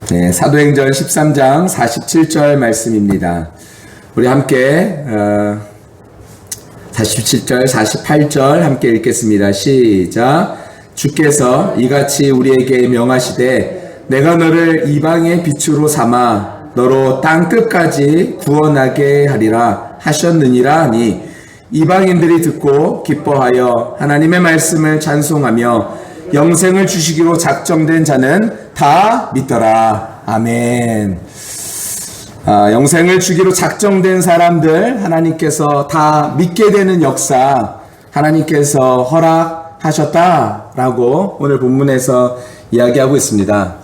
네, 사도행전 13장 47절 말씀입니다. 우리 함께 47절, 48절 함께 읽겠습니다. 시작. 주께서 이같이 우리에게 명하시되 내가 너를 이방의 빛으로 삼아 너로 땅 끝까지 구원하게 하리라 하셨느니라 하니 이방인들이 듣고 기뻐하여 하나님의 말씀을 찬송하며 영생을 주시기로 작정된 자는 다 믿더라. 아멘. 영생을 주기로 작정된 사람들 하나님께서 다 믿게 되는 역사 하나님께서 허락하셨다라고 오늘 본문에서 이야기하고 있습니다.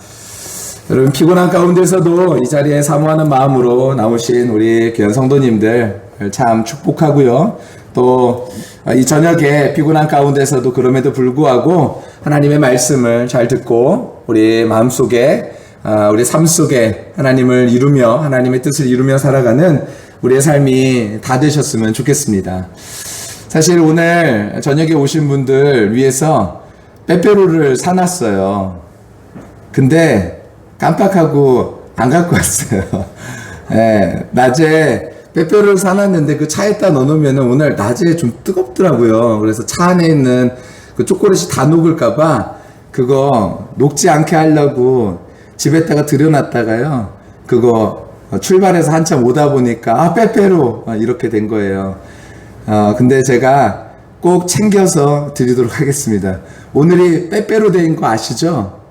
여러분, 피곤한 가운데서도 이 자리에 사모하는 마음으로 나오신 우리 귀한 성도님들 참 축복하고요. 또 이 저녁에 피곤한 가운데서도 그럼에도 불구하고 하나님의 말씀을 잘 듣고 우리 마음속에 우리 삶 속에 하나님을 이루며 하나님의 뜻을 이루며 살아가는 우리의 삶이 다 되셨으면 좋겠습니다. 사실 오늘 저녁에 오신 분들 위해서 빼빼로를 사놨어요. 근데 깜빡하고 안 갖고 왔어요. 네, 낮에 빼빼로를 사놨는데 그 차에다 넣어놓으면 오늘 낮에 좀 뜨겁더라고요. 그래서 차 안에 있는 그 초콜릿이 다 녹을까봐 그거 녹지 않게 하려고 집에다가 들여놨다가요. 그거 출발해서 한참 오다 보니까 빼빼로 이렇게 된 거예요. 근데 제가 꼭 챙겨서 드리도록 하겠습니다. 오늘이 빼빼로 데이인 거 아시죠?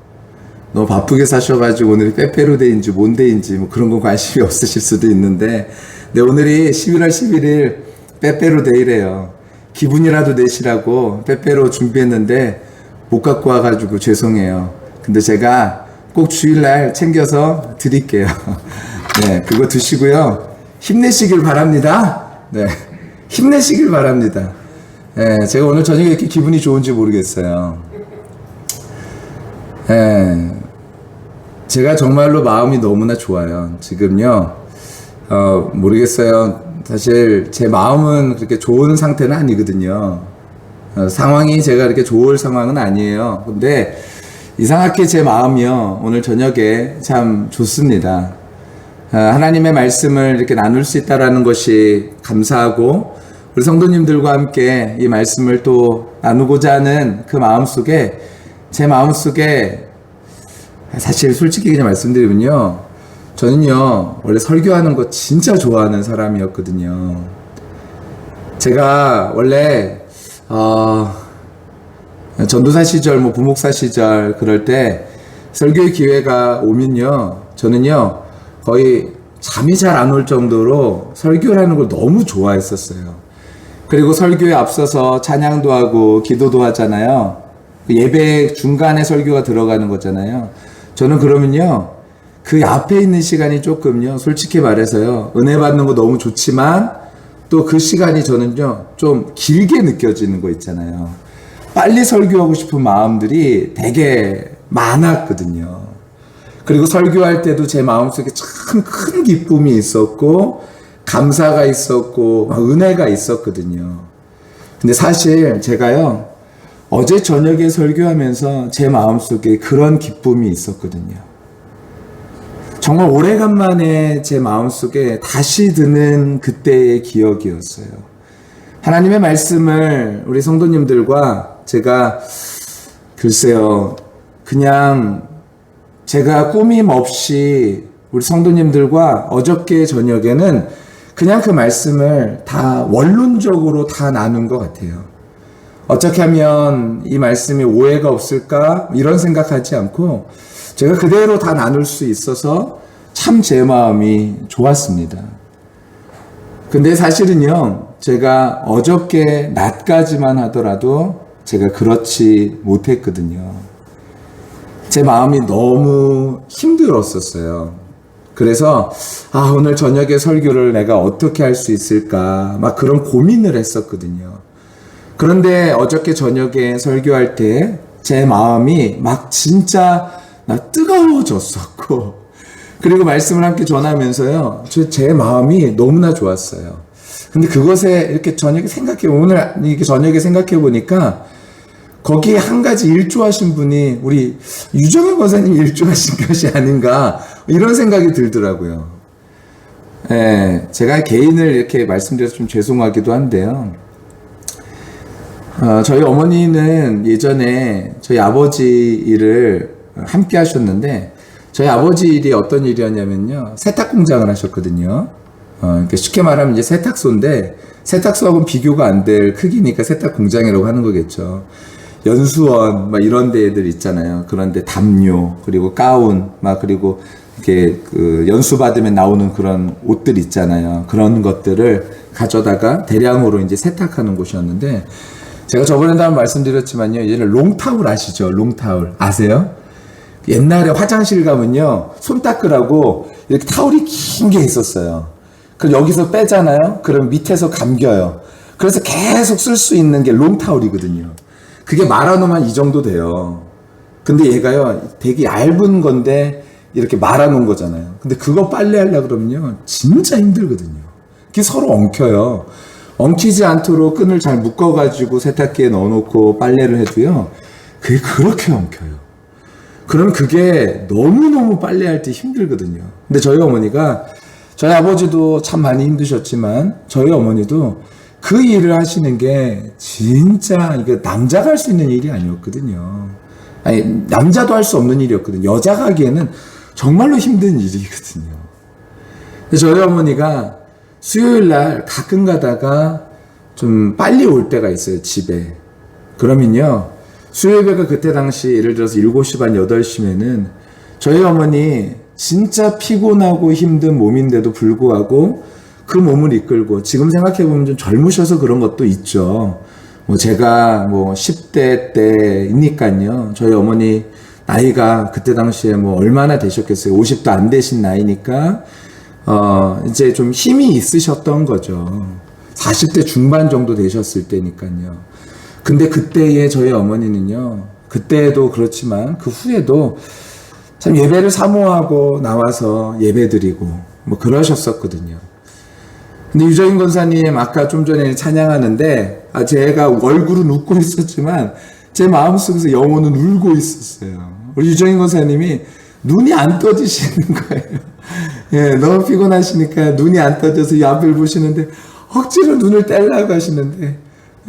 너무 바쁘게 사셔가지고 오늘이 빼빼로 데이인지 뭔 데이인지 뭐 그런 거 관심이 없으실 수도 있는데 오늘이 11월 11일 빼빼로 데이래요. 기분이라도 내시라고 빼빼로 준비했는데 못 갖고 와가지고 죄송해요. 근데 제가 꼭 주일날 챙겨서 드릴게요. 네, 그거 드시고요. 힘내시길 바랍니다. 네, 힘내시길 바랍니다. 네, 제가 오늘 저녁에 이렇게 기분이 좋은지 모르겠어요. 네, 제가 정말로 마음이 너무나 좋아요. 지금요. 모르겠어요. 사실 제 마음은 그렇게 좋은 상태는 아니거든요. 상황이 제가 그렇게 좋을 상황은 아니에요. 근데 이상하게 제 마음이요. 오늘 저녁에 참 좋습니다. 하나님의 말씀을 이렇게 나눌 수 있다라는 것이 감사하고 우리 성도님들과 함께 이 말씀을 또 나누고자 하는 그 마음속에 제 마음속에 사실 솔직히 그냥 말씀드리면요. 저는요, 원래 설교하는 거 진짜 좋아하는 사람이었거든요. 제가 원래, 전도사 시절, 부목사 시절, 그럴 때 설교의 기회가 오면요, 저는요, 거의 잠이 잘 안 올 정도로 설교라는 걸 너무 좋아했었어요. 그리고 설교에 앞서서 찬양도 하고 기도도 하잖아요. 예배 중간에 설교가 들어가는 거잖아요. 저는 그러면요, 그 앞에 있는 시간이 조금요, 솔직히 말해서요, 은혜 받는 거 너무 좋지만, 또 그 시간이 저는요, 좀 길게 느껴지는 거 있잖아요. 빨리 설교하고 싶은 마음들이 되게 많았거든요. 그리고 설교할 때도 제 마음속에 참 큰 기쁨이 있었고, 감사가 있었고, 은혜가 있었거든요. 근데 사실 제가요, 어제 저녁에 설교하면서 제 마음속에 그런 기쁨이 있었거든요. 정말 오래간만에 제 마음속에 다시 드는 그때의 기억이었어요. 하나님의 말씀을 우리 성도님들과 제가 글쎄요, 그냥 제가 꾸밈 없이 우리 성도님들과 어저께 저녁에는 그냥 그 말씀을 다 원론적으로 다 나눈 것 같아요. 어떻게 하면 이 말씀이 오해가 없을까? 이런 생각하지 않고 제가 그대로 다 나눌 수 있어서 참 제 마음이 좋았습니다. 근데 사실은요, 제가 어저께 낮까지만 하더라도 제가 그렇지 못했거든요. 제 마음이 너무 힘들었었어요. 그래서 오늘 저녁에 설교를 내가 어떻게 할 수 있을까 막 그런 고민을 했었거든요. 그런데 어저께 저녁에 설교할 때 제 마음이 막 진짜 뜨거워졌었고, 그리고 말씀을 함께 전하면서요, 제 마음이 너무나 좋았어요. 근데 그것에 이렇게 오늘 이렇게 저녁에 생각해 보니까 거기에 한 가지 일조하신 분이 우리 유정현 권사님이 일조하신 것이 아닌가 이런 생각이 들더라고요. 예, 제가 개인을 이렇게 말씀드려서 좀 죄송하기도 한데요. 저희 어머니는 예전에 저희 아버지 일을 함께 하셨는데 저희 아버지 일이 어떤 일이었냐면요. 세탁 공장을 하셨거든요. 그러니까 쉽게 말하면 이제 세탁소인데 세탁소하고는 비교가 안 될 크기니까 세탁 공장이라고 하는 거겠죠. 연수원 막 이런 데들 있잖아요. 그런데 담요 그리고 가운 막 그리고 이렇게 그 연수 받으면 나오는 그런 옷들 있잖아요. 그런 것들을 가져다가 대량으로 이제 세탁하는 곳이었는데 제가 저번에도 한번 말씀드렸지만요. 이제는 롱타울 아시죠? 롱타울 아세요? 옛날에 화장실 가면요 손 닦으라고 이렇게 타올이 긴 게 있었어요. 그럼 여기서 빼잖아요. 그럼 밑에서 감겨요. 그래서 계속 쓸 수 있는 게 롱타올이거든요. 그게 말아놓으면 이 정도 돼요. 근데 얘가요 되게 얇은 건데 이렇게 말아놓은 거잖아요. 근데 그거 빨래하려고 그러면요 진짜 힘들거든요. 그게 서로 엉켜요. 엉키지 않도록 끈을 잘 묶어가지고 세탁기에 넣어놓고 빨래를 해도요 그게 그렇게 엉켜요. 그럼 그게 너무너무 빨래할 때 힘들거든요. 근데 저희 어머니가 저희 아버지도 참 많이 힘드셨지만 저희 어머니도 그 일을 하시는 게 진짜 이거 남자가 할 수 있는 일이 아니었거든요. 아니 남자도 할 수 없는 일이었거든요. 여자가 하기에는 정말로 힘든 일이거든요. 근데 저희 어머니가 수요일 날 가끔 가다가 좀 빨리 올 때가 있어요, 집에. 그러면요, 수요일배가 그때 당시 예를 들어서 7시 반, 8시면은 저희 어머니 진짜 피곤하고 힘든 몸인데도 불구하고 그 몸을 이끌고 지금 생각해보면 좀 젊으셔서 그런 것도 있죠. 뭐 제가 뭐 10대 때이니까요. 저희 어머니 나이가 그때 당시에 뭐 얼마나 되셨겠어요. 50도 안 되신 나이니까 이제 좀 힘이 있으셨던 거죠. 40대 중반 정도 되셨을 때니까요. 근데 그때의 저희 어머니는요, 그때도 그렇지만 그 후에도 참 예배를 사모하고 나와서 예배드리고 뭐 그러셨었거든요. 근데 유정인 권사님 아까 좀 전에 찬양하는데 제가 얼굴은 웃고 있었지만 제 마음속에서 영혼은 울고 있었어요. 우리 유정인 권사님이 눈이 안 떠지시는 거예요. 예, 너무 피곤하시니까 눈이 안 떠져서 이 앞을 보시는데 억지로 눈을 떼려고 하시는데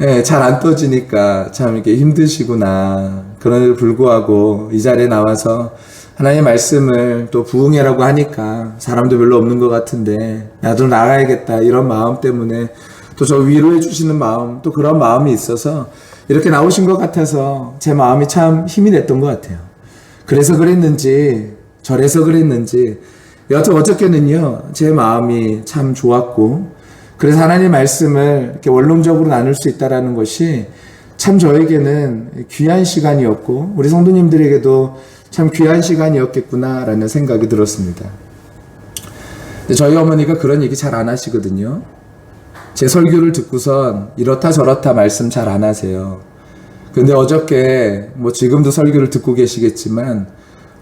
예, 잘 안 떠지니까 참 이렇게 힘드시구나. 그런데도 불구하고 이 자리에 나와서 하나님의 말씀을 또 부흥회라고 하니까 사람도 별로 없는 것 같은데 나도 나가야겠다 이런 마음 때문에 또 저 위로해 주시는 마음 또 그런 마음이 있어서 이렇게 나오신 것 같아서 제 마음이 참 힘이 됐던 것 같아요. 그래서 그랬는지 저래서 그랬는지 여하튼 어저께는요 제 마음이 참 좋았고 그래서 하나님의 말씀을 이렇게 원론적으로 나눌 수 있다라는 것이 참 저에게는 귀한 시간이었고 우리 성도님들에게도 참 귀한 시간이었겠구나라는 생각이 들었습니다. 근데 저희 어머니가 그런 얘기 잘 안 하시거든요. 제 설교를 듣고선 이렇다 저렇다 말씀 잘 안 하세요. 근데 어저께 뭐 지금도 설교를 듣고 계시겠지만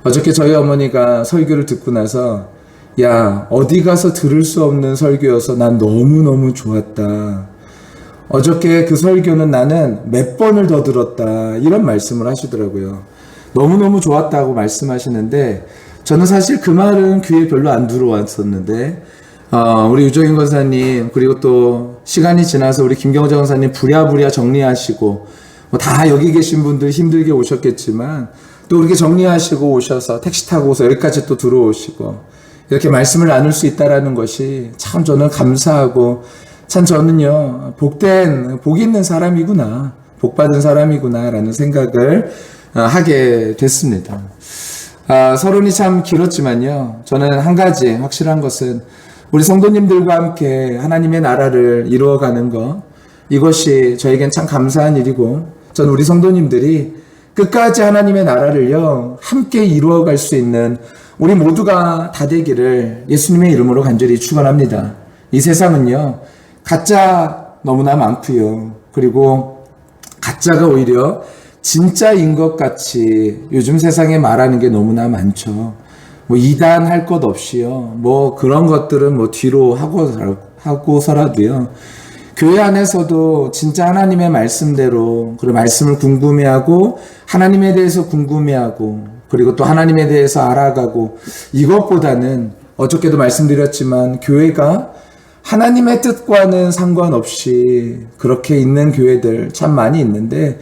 어저께 저희 어머니가 설교를 듣고 나서 야 어디 가서 들을 수 없는 설교여서 난 너무너무 좋았다. 어저께 그 설교는 나는 몇 번을 더 들었다. 이런 말씀을 하시더라고요. 너무너무 좋았다고 말씀하시는데 저는 사실 그 말은 귀에 별로 안 들어왔었는데 우리 유정인 권사님 그리고 또 시간이 지나서 우리 김경재 권사님 부랴부랴 정리하시고 뭐 다 여기 계신 분들 힘들게 오셨겠지만 또 그렇게 정리하시고 오셔서 택시 타고 오서 여기까지 또 들어오시고 이렇게 말씀을 나눌 수 있다라는 것이 참 저는 감사하고 참 저는요 복 있는 사람이구나 복 받은 사람이구나 라는 생각을 하게 됐습니다. 서론이 참 길었지만요 저는 한 가지 확실한 것은 우리 성도님들과 함께 하나님의 나라를 이루어가는 것 이것이 저에겐 참 감사한 일이고 전 우리 성도님들이 끝까지 하나님의 나라를요 함께 이루어갈 수 있는 우리 모두가 다 되기를 예수님의 이름으로 간절히 축원합니다. 이 세상은요 가짜 너무나 많고요. 그리고 가짜가 오히려 진짜인 것 같이 요즘 세상에 말하는 게 너무나 많죠. 뭐 이단할 것 없이요. 뭐 그런 것들은 뭐 뒤로 하고서라도요. 교회 안에서도 진짜 하나님의 말씀대로, 그리고 말씀을 궁금해하고 하나님에 대해서 궁금해하고 그리고 또 하나님에 대해서 알아가고, 이것보다는 어저께도 말씀드렸지만 교회가 하나님의 뜻과는 상관없이 그렇게 있는 교회들 참 많이 있는데,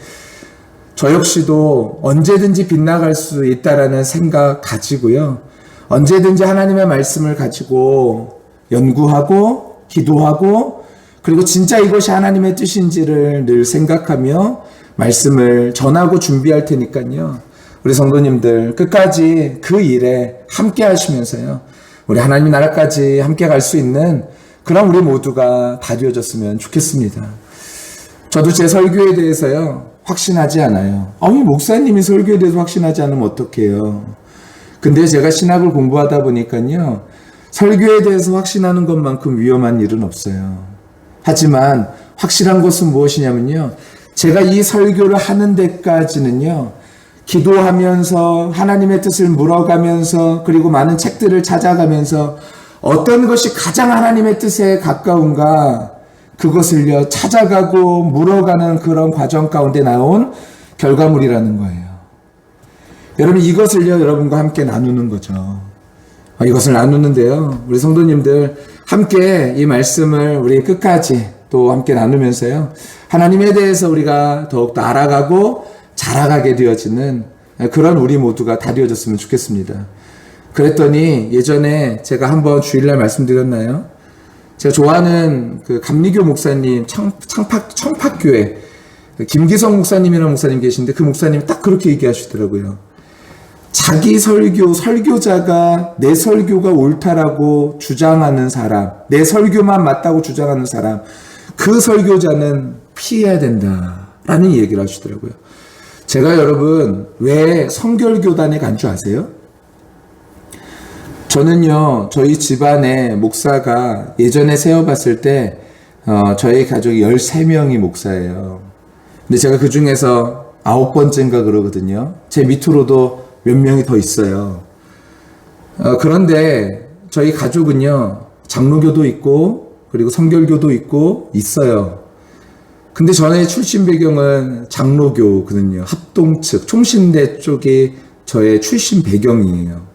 저 역시도 언제든지 빗나갈 수 있다라는 생각 가지고요, 언제든지 하나님의 말씀을 가지고 연구하고 기도하고 그리고 진짜 이것이 하나님의 뜻인지를 늘 생각하며 말씀을 전하고 준비할 테니까요, 우리 성도님들 끝까지 그 일에 함께 하시면서요, 우리 하나님 나라까지 함께 갈 수 있는 그런 우리 모두가 다 되어졌으면 좋겠습니다. 저도 제 설교에 대해서요 확신하지 않아요. 이 목사님이 설교에 대해서 확신하지 않으면 어떡해요. 근데 제가 신학을 공부하다 보니까요, 설교에 대해서 확신하는 것만큼 위험한 일은 없어요. 하지만 확실한 것은 무엇이냐면요, 제가 이 설교를 하는 데까지는요, 기도하면서 하나님의 뜻을 물어가면서 그리고 많은 책들을 찾아가면서 어떤 것이 가장 하나님의 뜻에 가까운가, 그것을요 찾아가고 물어가는 그런 과정 가운데 나온 결과물이라는 거예요. 여러분, 이것을요 여러분과 함께 나누는 거죠. 이것을 나누는데요, 우리 성도님들 함께 이 말씀을 우리 끝까지 또 함께 나누면서요, 하나님에 대해서 우리가 더욱더 알아가고 자라가게 되어지는 그런 우리 모두가 다 되어졌으면 좋겠습니다. 그랬더니 예전에 제가 한번 주일날 말씀드렸나요? 제가 좋아하는 그 감리교 목사님, 청팍교회 김기성 목사님이라는 목사님 계신데, 그 목사님이 딱 그렇게 얘기하시더라고요. 자기 설교자가 내 설교가 옳다라고 주장하는 사람, 내 설교만 맞다고 주장하는 사람, 그 설교자는 피해야 된다라는 얘기를 하시더라고요. 제가 여러분 왜 성결교단에 간 줄 아세요? 저는요, 저희 집안의 목사가 예전에 세어봤을 때 저희 가족이 13명이 목사예요. 근데 제가 그 중에서 9번째인가 그러거든요. 제 밑으로도 몇 명이 더 있어요. 그런데 저희 가족은요, 장로교도 있고 그리고 성결교도 있고 있어요. 근데 전에 출신 배경은 장로교거든요. 합동 측, 총신대 쪽이 저의 출신 배경이에요.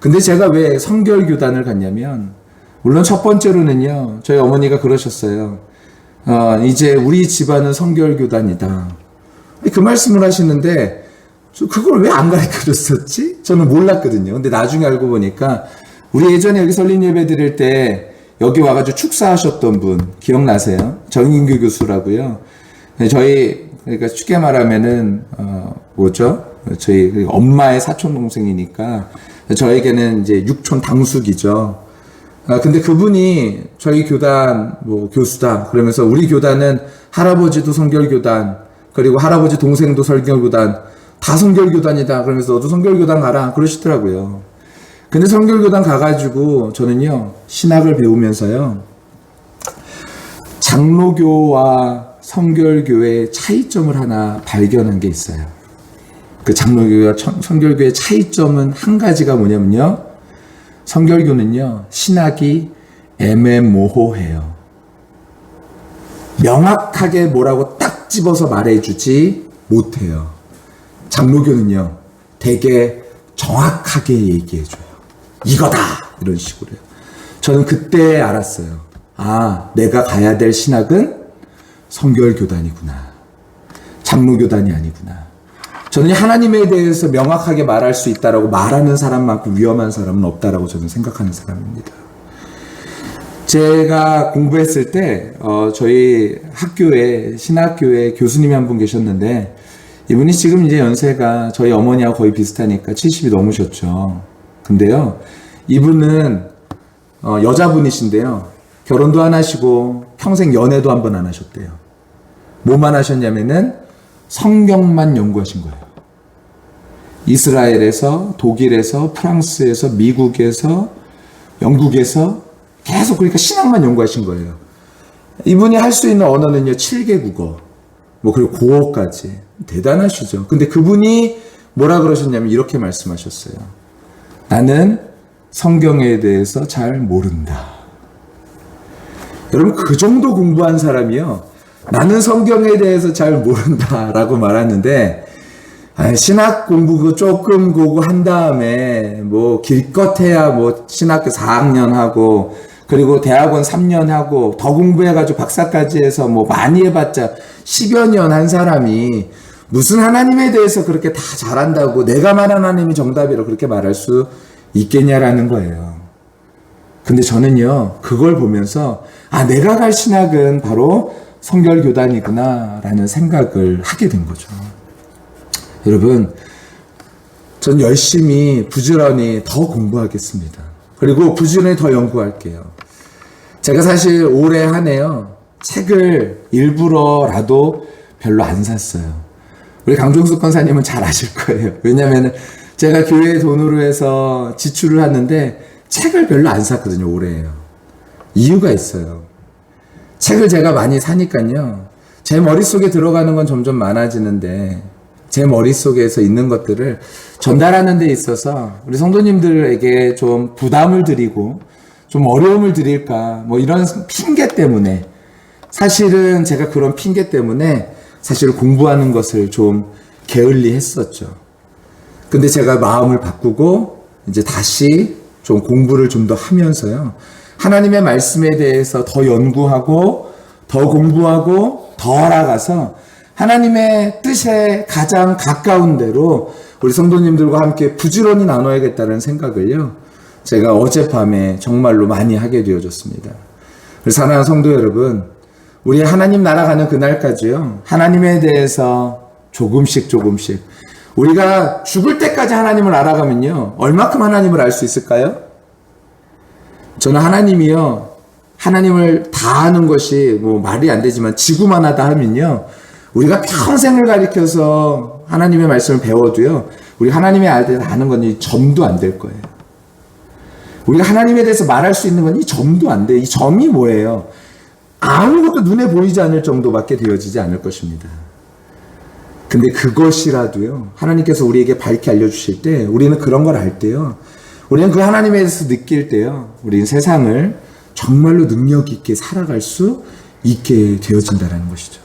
근데 제가 왜 성결교단을 갔냐면, 물론 첫 번째로는요, 저희 어머니가 그러셨어요. 이제 우리 집안은 성결교단이다. 그 말씀을 하시는데, 그걸 왜 안 가르쳐 줬었지? 저는 몰랐거든요. 근데 나중에 알고 보니까, 우리 예전에 여기 설립 예배 드릴 때, 여기 와가지고 축사하셨던 분, 기억나세요? 정인규 교수라고요. 저희, 그러니까 쉽게 말하면은, 저희 엄마의 사촌 동생이니까, 저에게는 이제 육촌 당숙이죠. 근데 그분이 저희 교단 교수다 그러면서, 우리 교단은 할아버지도 성결교단, 그리고 할아버지 동생도 성결교단, 다 성결교단이다 그러면서 너도 성결교단 가라 그러시더라고요. 근데 성결교단 가가지고 저는요, 신학을 배우면서요, 장로교와 성결교의 차이점을 하나 발견한 게 있어요. 그 장로교와 성결교의 차이점은 한 가지가 뭐냐면요, 성결교는요 신학이 애매모호해요. 명확하게 뭐라고 딱 집어서 말해주지 못해요. 장로교는요 되게 정확하게 얘기해줘요. 이거다! 이런 식으로요. 저는 그때 알았어요. 내가 가야 될 신학은 성결교단이구나, 장로교단이 아니구나. 저는 하나님에 대해서 명확하게 말할 수 있다라고 말하는 사람만큼 위험한 사람은 없다라고 저는 생각하는 사람입니다. 제가 공부했을 때 저희 학교에, 신학교에 교수님이 한 분 계셨는데, 이분이 지금 이제 연세가 저희 어머니하고 거의 비슷하니까 70이 넘으셨죠. 근데요, 이분은 여자분이신데요, 결혼도 안 하시고 평생 연애도 한 번 안 하셨대요. 뭐만 하셨냐면은 성경만 연구하신 거예요. 이스라엘에서, 독일에서, 프랑스에서, 미국에서, 영국에서 계속, 그러니까 신학만 연구하신 거예요. 이분이 할 수 있는 언어는요 7개 국어, 그리고 고어까지. 대단하시죠. 근데 그분이 뭐라 그러셨냐면 이렇게 말씀하셨어요. 나는 성경에 대해서 잘 모른다. 여러분, 그 정도 공부한 사람이요, 나는 성경에 대해서 잘 모른다라고 말하는데, 신학 공부 그거 조금 보고 한 다음에 뭐 기껏해야 뭐 신학교 4학년 하고 그리고 대학원 3년 하고 더 공부해가지고 박사까지 해서 뭐 많이 해봤자 10여 년 한 사람이 무슨 하나님에 대해서 그렇게 다 잘한다고 내가 말한 하나님이 정답이라고 그렇게 말할 수 있겠냐라는 거예요. 근데 저는요, 그걸 보면서 내가 갈 신학은 바로 성결교단이구나 라는 생각을 하게 된 거죠. 여러분, 전 열심히 부지런히 더 공부하겠습니다. 그리고 부지런히 더 연구할게요. 제가 사실 올해 한 해요, 책을 일부러라도 별로 안 샀어요. 우리 강종숙 권사님은 잘 아실 거예요. 왜냐면 제가 교회 돈으로 해서 지출을 하는데 책을 별로 안 샀거든요, 올해요. 이유가 있어요. 책을 제가 많이 사니까요, 제 머릿속에 들어가는 건 점점 많아지는데 제 머릿속에서 있는 것들을 전달하는 데 있어서 우리 성도님들에게 좀 부담을 드리고 좀 어려움을 드릴까 뭐 이런 핑계 때문에, 사실은 제가 그런 핑계 때문에 사실 공부하는 것을 좀 게을리 했었죠. 근데 제가 마음을 바꾸고 이제 다시 좀 공부를 좀 더 하면서요, 하나님의 말씀에 대해서 더 연구하고 더 공부하고 더 알아가서 하나님의 뜻에 가장 가까운 대로 우리 성도님들과 함께 부지런히 나눠야겠다는 생각을요, 제가 어젯밤에 정말로 많이 하게 되어졌습니다. 그래서 사랑하는 성도 여러분, 우리 하나님 나라 가는 그날까지요, 하나님에 대해서 조금씩 우리가 죽을 때까지 하나님을 알아가면요, 얼마큼 하나님을 알 수 있을까요? 저는 하나님이요, 하나님을 다 아는 것이 뭐 말이 안 되지만 지구만 하다 하면요, 우리가 평생을 가리켜서 하나님의 말씀을 배워도요, 우리 하나님의 아는 건 이 점도 안 될 거예요. 우리가 하나님에 대해서 말할 수 있는 건 이 점도 안 돼요. 이 점이 뭐예요? 아무것도 눈에 보이지 않을 정도밖에 되어지지 않을 것입니다. 근데 그것이라도요, 하나님께서 우리에게 밝게 알려주실 때, 우리는 그런 걸 알 때요, 우리는 그 하나님에 대해서 느낄 때요, 우리는 세상을 정말로 능력 있게 살아갈 수 있게 되어진다는 것이죠.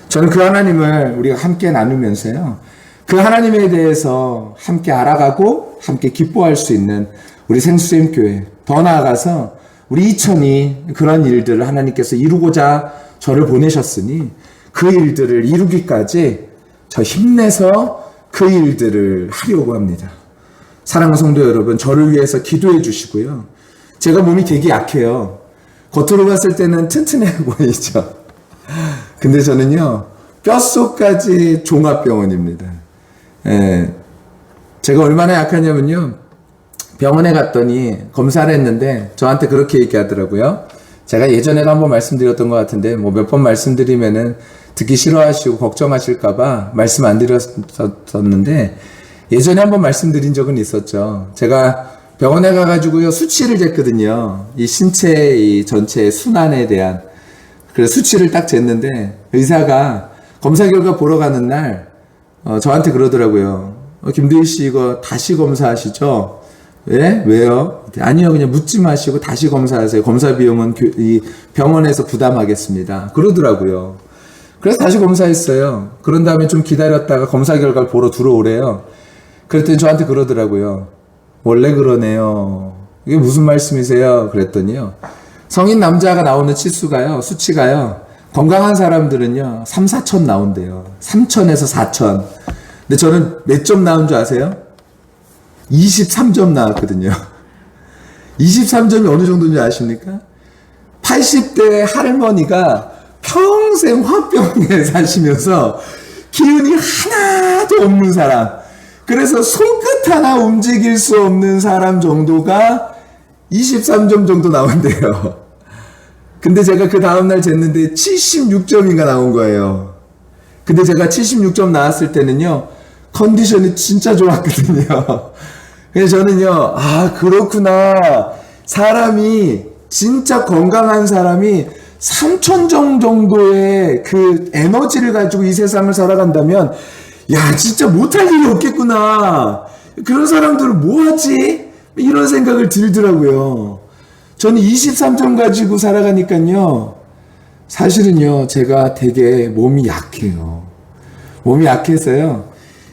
저는 그 하나님을 우리가 함께 나누면서요, 그 하나님에 대해서 함께 알아가고 함께 기뻐할 수 있는 우리 생수님교회, 더 나아가서 우리 이천이 그런 일들을 하나님께서 이루고자 저를 보내셨으니 그 일들을 이루기까지 저 힘내서 그 일들을 하려고 합니다. 사랑하는 성도 여러분, 저를 위해서 기도해 주시고요. 제가 몸이 되게 약해요. 겉으로 봤을 때는 튼튼해 보이죠. 근데 저는요, 뼛속까지 종합병원입니다. 제가 얼마나 약하냐면요, 병원에 갔더니 검사를 했는데 저한테 그렇게 얘기하더라고요. 제가 예전에도 한번 말씀드렸던 것 같은데 뭐 몇 번 말씀드리면은 듣기 싫어하시고 걱정하실까봐 말씀 안 드렸었는데, 예전에 한번 말씀드린 적은 있었죠. 제가 병원에 가가지고요, 수치를 쟀거든요. 이 신체 이 전체의 순환에 대한. 그래서 수치를 딱 쟀는데 의사가 검사 결과 보러 가는 날 저한테 그러더라고요. 김두희 씨 이거 다시 검사하시죠? 왜? 왜요? 아니요, 그냥 묻지 마시고 다시 검사하세요. 검사 비용은 이 병원에서 부담하겠습니다. 그러더라고요. 그래서 다시 검사했어요. 그런 다음에 좀 기다렸다가 검사 결과를 보러 들어오래요. 그랬더니 저한테 그러더라고요. 원래 그러네요. 이게 무슨 말씀이세요? 그랬더니요, 성인 남자가 나오는 치수가요, 수치가요, 건강한 사람들은요 3, 4천 나온대요. 3천에서 4천. 근데 저는 몇 점 나온 줄 아세요? 23점 나왔거든요. 23점이 어느 정도인지 아십니까? 80대 할머니가 평생 화병에 사시면서 기운이 하나도 없는 사람, 그래서 손끝 하나 움직일 수 없는 사람 정도가 23점 정도 나온대요. 근데 제가 그 다음날 쟀는데 76점인가 나온 거예요. 근데 제가 76점 나왔을 때는요, 컨디션이 진짜 좋았거든요. 그래서 저는요, 그렇구나. 사람이, 진짜 건강한 사람이 3,000점 정도의 그 에너지를 가지고 이 세상을 살아간다면, 야, 진짜 못할 일이 없겠구나. 그런 사람들은 뭐 하지? 이런 생각을 들더라고요. 저는 23점 가지고 살아가니까요. 사실은요, 제가 되게 몸이 약해요. 몸이 약해서요.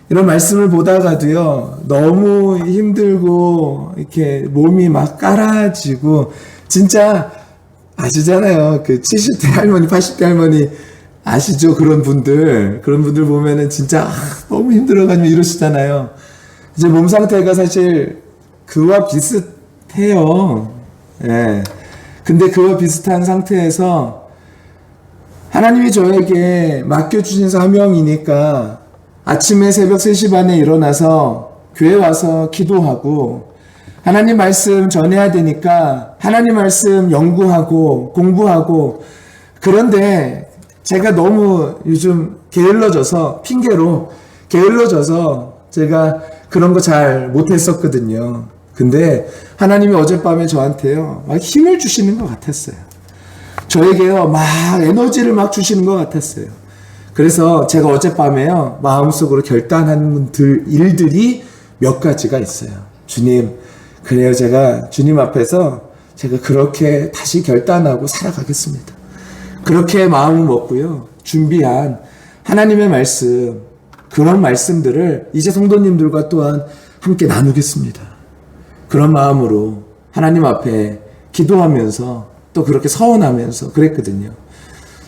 이런 말씀을 보다가도요, 너무 힘들고, 이렇게 몸이 막 깔아지고, 진짜 아시잖아요. 그 70대 할머니, 80대 할머니 아시죠? 그런 분들 보면은 진짜 너무 힘들어가지고 이러시잖아요. 이제 몸 상태가 사실 그와 비슷해요. 예. 근데 그와 비슷한 상태에서 하나님이 저에게 맡겨주신 사명이니까 아침에 새벽 3시 반에 일어나서 교회 와서 기도하고 하나님 말씀 전해야 되니까 하나님 말씀 연구하고 공부하고 그런데 제가 너무 요즘 핑계로 게을러져서 제가 그런 거 잘 못했었거든요. 근데 하나님이 어젯밤에 저한테요, 막 힘을 주시는 것 같았어요. 저에게요, 막 에너지를 막 주시는 것 같았어요. 그래서 제가 어젯밤에요, 마음속으로 결단한 일들이 몇 가지가 있어요. 주님, 그래요. 제가 주님 앞에서 제가 그렇게 다시 결단하고 살아가겠습니다. 그렇게 마음을 먹고요, 준비한 하나님의 말씀, 그런 말씀들을 이제 성도님들과 또한 함께 나누겠습니다. 그런 마음으로 하나님 앞에 기도하면서 또 그렇게 서원하면서 그랬거든요.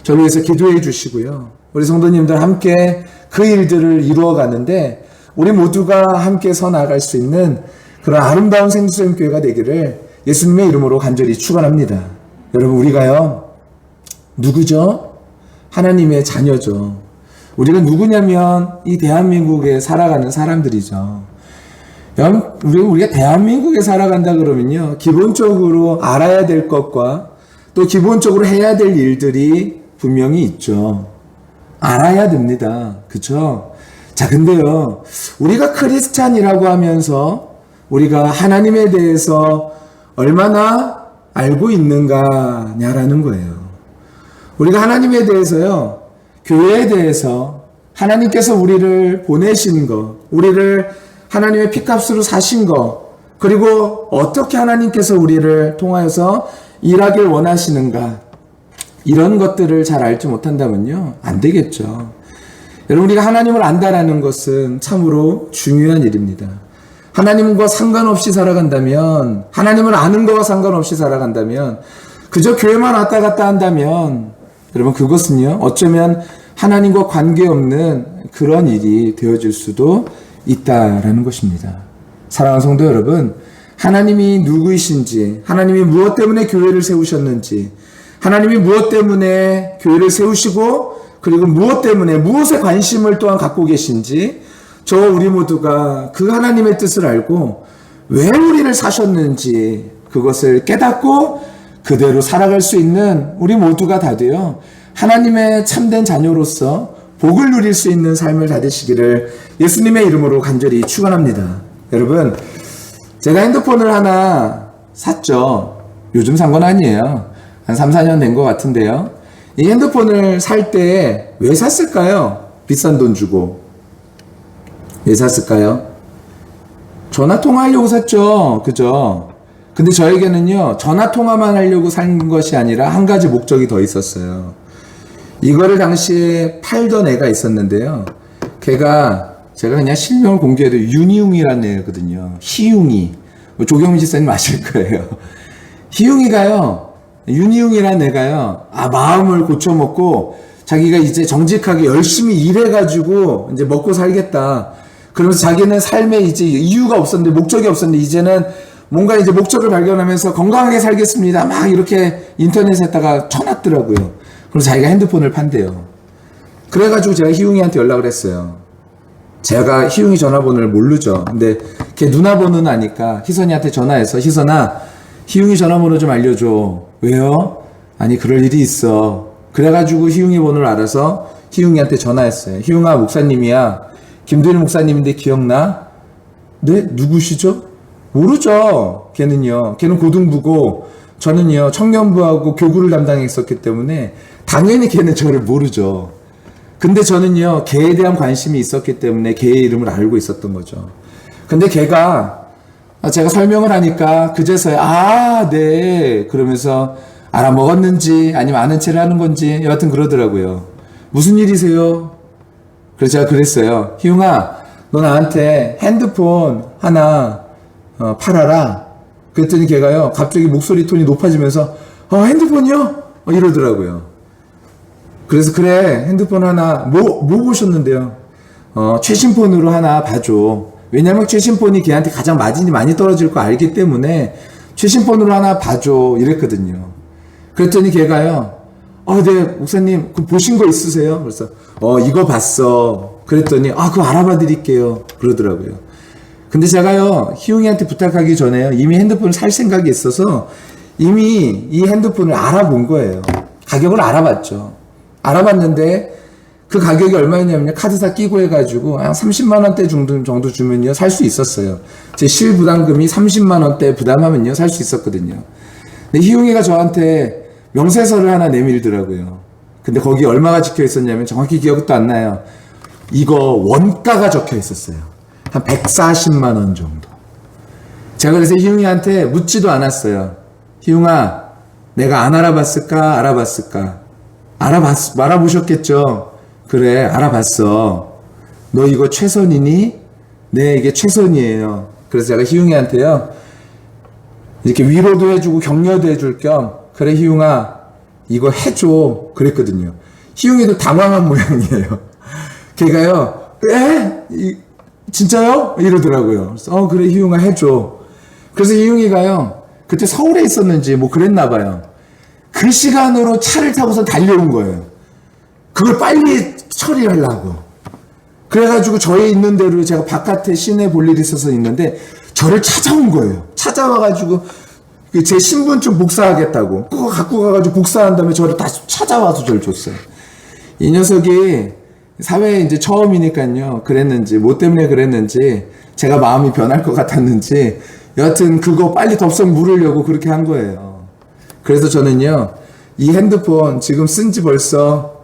저를 위해서 기도해 주시고요. 우리 성도님들 함께 그 일들을 이루어 가는데 우리 모두가 함께 서 나갈 수 있는 그런 아름다운 생수생교회가 되기를 예수님의 이름으로 간절히 축원합니다. 여러분, 우리가요, 누구죠? 하나님의 자녀죠. 우리가 누구냐면 이 대한민국에 살아가는 사람들이죠. 우리가 대한민국에 살아간다 그러면요, 기본적으로 알아야 될 것과 또 기본적으로 해야 될 일들이 분명히 있죠. 알아야 됩니다. 그쵸? 자, 근데요, 우리가 크리스찬이라고 하면서 우리가 하나님에 대해서 얼마나 알고 있는가냐라는 거예요. 우리가 하나님에 대해서요, 교회에 대해서 하나님께서 우리를 보내신 거, 우리를 하나님의 피값으로 사신 거, 그리고 어떻게 하나님께서 우리를 통하여서 일하길 원하시는가, 이런 것들을 잘 알지 못한다면요, 안 되겠죠. 여러분, 우리가 하나님을 안다라는 것은 참으로 중요한 일입니다. 하나님과 상관없이 살아간다면, 하나님을 아는 것과 상관없이 살아간다면, 그저 교회만 왔다 갔다 한다면, 여러분, 그것은요, 어쩌면 하나님과 관계없는 그런 일이 되어질 수도 있다라는 것입니다. 사랑하는 성도 여러분, 하나님이 누구이신지, 하나님이 무엇 때문에 교회를 세우셨는지, 하나님이 무엇 때문에 교회를 세우시고, 그리고 무엇 때문에, 무엇에 관심을 또한 갖고 계신지, 우리 모두가 그 하나님의 뜻을 알고, 왜 우리를 사셨는지, 그것을 깨닫고, 그대로 살아갈 수 있는 우리 모두가 다 되어, 하나님의 참된 자녀로서 복을 누릴 수 있는 삶을 다 되시기를 예수님의 이름으로 간절히 축원합니다. 여러분, 제가 핸드폰을 하나 샀죠. 요즘 산 건 아니에요. 한 3, 4년 된 것 같은데요. 이 핸드폰을 살 때 왜 샀을까요? 비싼 돈 주고. 왜 샀을까요? 전화 통화하려고 샀죠. 그죠? 근데 저에게는요, 전화 통화만 하려고 산 것이 아니라 한 가지 목적이 더 있었어요. 이거를 당시에 팔던 애가 있었는데요. 걔가, 제가 그냥 실명을 공개해도 윤희웅이라는 애거든요. 희웅이. 조경민 지사님 아실 거예요. 희웅이가요, 윤희웅이라는 애가요, 마음을 고쳐먹고, 자기가 이제 정직하게 열심히 일해가지고, 이제 먹고 살겠다. 그러면서 자기는 삶에 이제 이유가 없었는데, 목적이 없었는데, 이제는 뭔가 이제 목적을 발견하면서 건강하게 살겠습니다. 막 이렇게 인터넷에다가 쳐놨더라고요. 그래서 자기가 핸드폰을 판대요. 그래가지고 제가 희웅이한테 연락을 했어요. 제가 희웅이 전화번호를 모르죠. 근데 걔 누나 번호는 아니까 희선이한테 전화해서, 희선아, 희웅이 전화번호 좀 알려줘. 왜요? 아니, 그럴 일이 있어. 그래가지고 희웅이 번호를 알아서 희웅이한테 전화했어요. 희웅아, 목사님이야. 김도일 목사님인데 기억나? 네? 누구시죠? 모르죠. 걔는요. 걔는 고등부고 저는요, 청년부하고 교구를 담당했었기 때문에 당연히 걔는 저를 모르죠. 근데 저는요, 걔에 대한 관심이 있었기 때문에 걔의 이름을 알고 있었던 거죠. 근데 걔가 제가 설명을 하니까 그제서야 네 그러면서 알아먹었는지 아니면 아는 체를 하는 건지 여하튼 그러더라고요. 무슨 일이세요? 그래서 제가 그랬어요. 희웅아, 너 나한테 핸드폰 하나 팔아라. 그랬더니 걔가요 갑자기 목소리 톤이 높아지면서 핸드폰이요? 이러더라고요. 그래서 그래, 핸드폰 하나 뭐 보셨는데요? 최신 폰으로 하나 봐줘. 왜냐면 최신 폰이 걔한테 가장 마진이 많이 떨어질 거 알기 때문에 최신 폰으로 하나 봐줘 이랬거든요. 그랬더니 걔가요 네 목사님 그 보신 거 있으세요? 그래서 이거 봤어. 그랬더니 그거 알아봐 드릴게요 그러더라고요. 근데 제가요 희웅이한테 부탁하기 전에요 이미 핸드폰을 살 생각이 있어서 이미 이 핸드폰을 알아본 거예요. 가격을 알아봤죠. 알아봤는데 그 가격이 얼마였냐면요 카드사 끼고 해가지고 한 30만원대 정도 주면요 살 수 있었어요. 제 실부담금이 30만원대 부담하면요 살 수 있었거든요. 근데 희웅이가 저한테 명세서를 하나 내밀더라고요. 근데 거기 얼마가 적혀 있었냐면 정확히 기억도 안 나요. 이거 원가가 적혀 있었어요. 한 140만원 정도. 제가 그래서 희웅이한테 묻지도 않았어요. 희웅아, 내가 안 알아봤을까? 알아봤을까? 알아보셨겠죠? 그래, 알아봤어. 너 이거 최선이니? 네, 이게 최선이에요. 그래서 제가 희웅이한테요, 이렇게 위로도 해주고 격려도 해줄 겸, 그래, 희웅아, 이거 해줘. 그랬거든요. 희웅이도 당황한 모양이에요. 걔가요, 진짜요? 이러더라고요. 그래서, 그래, 희웅아, 해줘. 그래서 희웅이가요, 그때 서울에 있었는지 뭐 그랬나봐요. 그 시간으로 차를 타고서 달려온 거예요. 그걸 빨리 처리하려고. 그래가지고 저희 있는 대로 제가 바깥에 시내 볼 일이 있어서 있는데 저를 찾아온 거예요. 찾아와가지고 제 신분증 복사하겠다고. 그거 갖고 가가지고 복사한 다음에 저를 다시 찾아와서 저를 줬어요. 이 녀석이 사회에 이제 처음이니까요. 그랬는지, 뭐 때문에 그랬는지, 제가 마음이 변할 것 같았는지, 여하튼 그거 빨리 덥석 물으려고 그렇게 한 거예요. 그래서 저는요, 이 핸드폰 지금 쓴 지 벌써,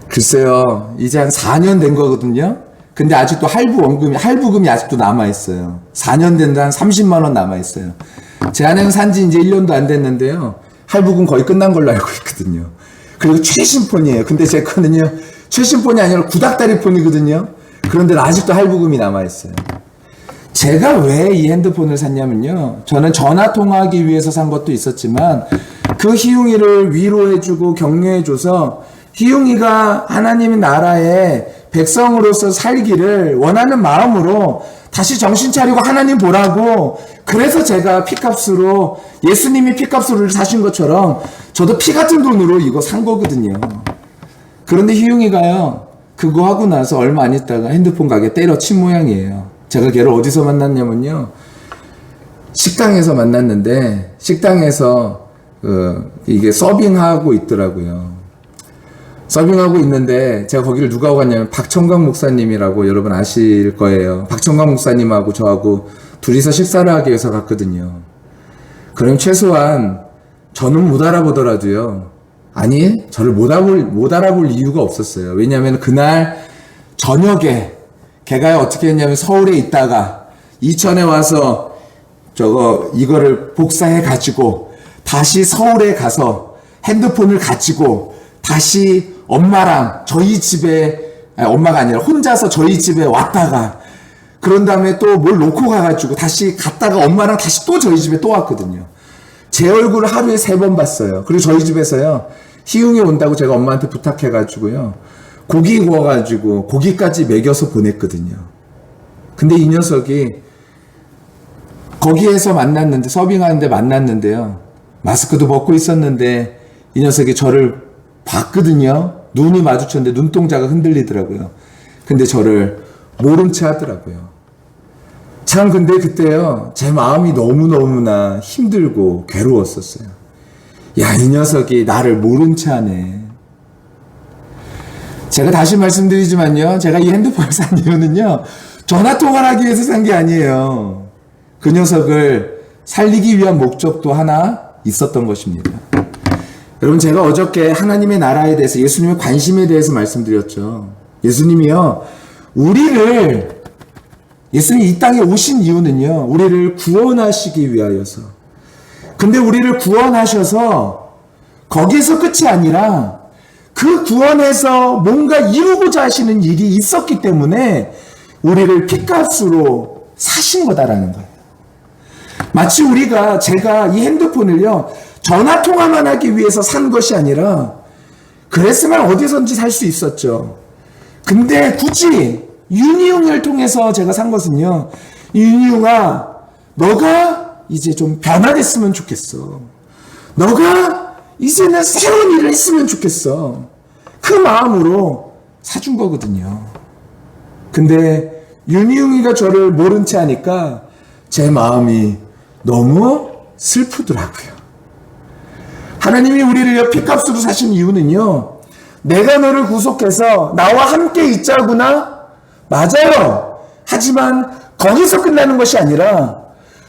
글쎄요, 이제 한 4년 된 거거든요? 근데 아직도 할부금이 아직도 남아있어요. 4년 된데 한 30만원 남아있어요. 제 아내는 산지 이제 1년도 안 됐는데요. 할부금 거의 끝난 걸로 알고 있거든요. 그리고 최신 폰이에요. 근데 제 거는요, 최신 폰이 아니라 구닥다리 폰이거든요. 그런데 아직도 할부금이 남아있어요. 제가 왜 이 핸드폰을 샀냐면요. 저는 전화 통화하기 위해서 산 것도 있었지만 그 희웅이를 위로해주고 격려해줘서 희웅이가 하나님의 나라의 백성으로서 살기를 원하는 마음으로 다시 정신 차리고 하나님 보라고 그래서 제가 피값으로 예수님이 피값으로 사신 것처럼 저도 피 같은 돈으로 이거 산 거거든요. 그런데 희웅이가요. 그거 하고 나서 얼마 안 있다가 핸드폰 가게 때려친 모양이에요. 제가 걔를 어디서 만났냐면요. 식당에서 만났는데 식당에서 이게 서빙하고 있더라고요. 서빙하고 있는데 제가 거기를 누가 갔냐면 박청광 목사님이라고 여러분 아실 거예요. 박청광 목사님하고 저하고 둘이서 식사를 하기 위해서 갔거든요. 그럼 최소한 저는 못 알아보더라도요. 아니 저를 못 알아볼 이유가 없었어요. 왜냐하면 그날 저녁에 걔가 어떻게 했냐면 서울에 있다가 이천에 와서 이거를 복사해 가지고 다시 서울에 가서 핸드폰을 가지고 다시 엄마랑 저희 집에 엄마가 아니라 혼자서 저희 집에 왔다가 그런 다음에 또 뭘 놓고 가가지고 다시 갔다가 엄마랑 다시 또 저희 집에 또 왔거든요. 제 얼굴을 하루에 3번 봤어요. 그리고 저희 집에서요 희웅이 온다고 제가 엄마한테 부탁해가지고요 고기 구워가지고 고기까지 먹여서 보냈거든요. 근데 이 녀석이 거기에서 만났는데 서빙하는데 만났는데요. 마스크도 벗고 있었는데 이 녀석이 저를 봤거든요. 눈이 마주쳤는데 눈동자가 흔들리더라고요. 근데 저를 모른 채 하더라고요. 참 근데 그때요. 제 마음이 너무너무나 힘들고 괴로웠었어요. 야, 이 녀석이 나를 모른 채 하네. 제가 다시 말씀드리지만요. 제가 이 핸드폰을 산 이유는요. 전화통화를 하기 위해서 산 게 아니에요. 그 녀석을 살리기 위한 목적도 하나 있었던 것입니다. 여러분 제가 어저께 하나님의 나라에 대해서 예수님의 관심에 대해서 말씀드렸죠. 예수님이요. 우리를 예수님이 이 땅에 오신 이유는요, 우리를 구원하시기 위하여서. 근데 우리를 구원하셔서 거기서 끝이 아니라 그 구원에서 뭔가 이루고자 하시는 일이 있었기 때문에 우리를 핏값으로 사신 거다라는 거예요. 마치 제가 이 핸드폰을요, 전화 통화만 하기 위해서 산 것이 아니라, 그랬으면 어디선지 살 수 있었죠. 근데 굳이 윤희웅을 통해서 제가 산 것은요, 윤희웅아, 너가 이제 좀 변화됐으면 좋겠어. 너가 이제는 새로운 일을 했으면 좋겠어. 그 마음으로 사준 거거든요. 근데 윤희웅이가 저를 모른 채 하니까 제 마음이 너무 슬프더라고요. 하나님이 우리를 핏값으로 사신 이유는요, 내가 너를 구속해서 나와 함께 있자구나. 맞아요. 하지만 거기서 끝나는 것이 아니라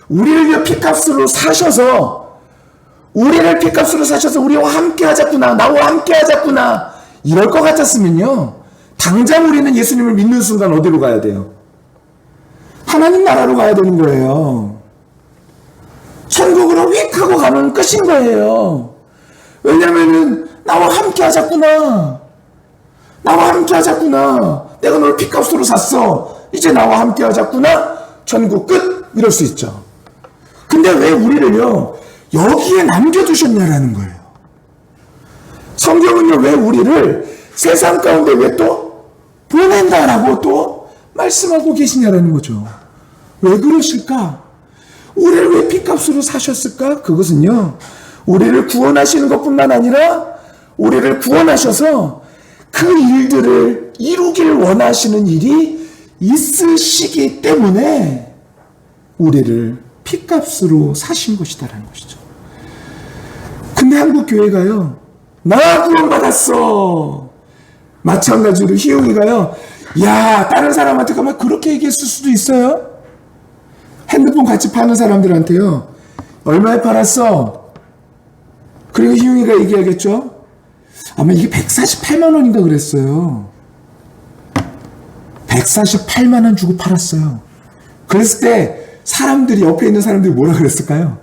우리를 핏값으로 사셔서 우리와 함께 하자꾸나, 나와 함께 하자꾸나, 이럴 것 같았으면요, 당장 우리는 예수님을 믿는 순간 어디로 가야 돼요? 하나님 나라로 가야 되는 거예요. 천국으로 휙 하고 가면 끝인 거예요. 왜냐면은 나와 함께 하자꾸나. 내가 너를 핏값으로 샀어. 이제 나와 함께 하자꾸나. 천국 끝. 이럴 수 있죠. 근데 왜 우리를요, 여기에 남겨두셨냐라는 거예요. 성경은요, 왜 우리를 세상 가운데 왜 또 보낸다라고 또 말씀하고 계시냐라는 거죠. 왜 그러실까? 우리를 왜 핏값으로 사셨을까? 그것은요, 우리를 구원하시는 것뿐만 아니라 우리를 구원하셔서 그 일들을 이루길 원하시는 일이 있으시기 때문에 우리를 핏값으로 사신 것이다라는 것이죠. 근데 한국 교회가요, 나 구원받았어. 마찬가지로 희용이가요, 야, 다른 사람한테 가면 그렇게 얘기했을 수도 있어요. 핸드폰 같이 파는 사람들한테요, 얼마에 팔았어? 그리고 희용이가 얘기하겠죠? 아마 이게 148만 원인가 그랬어요. 148만 원 주고 팔았어요. 그랬을 때 사람들이, 옆에 있는 사람들이 뭐라 그랬을까요?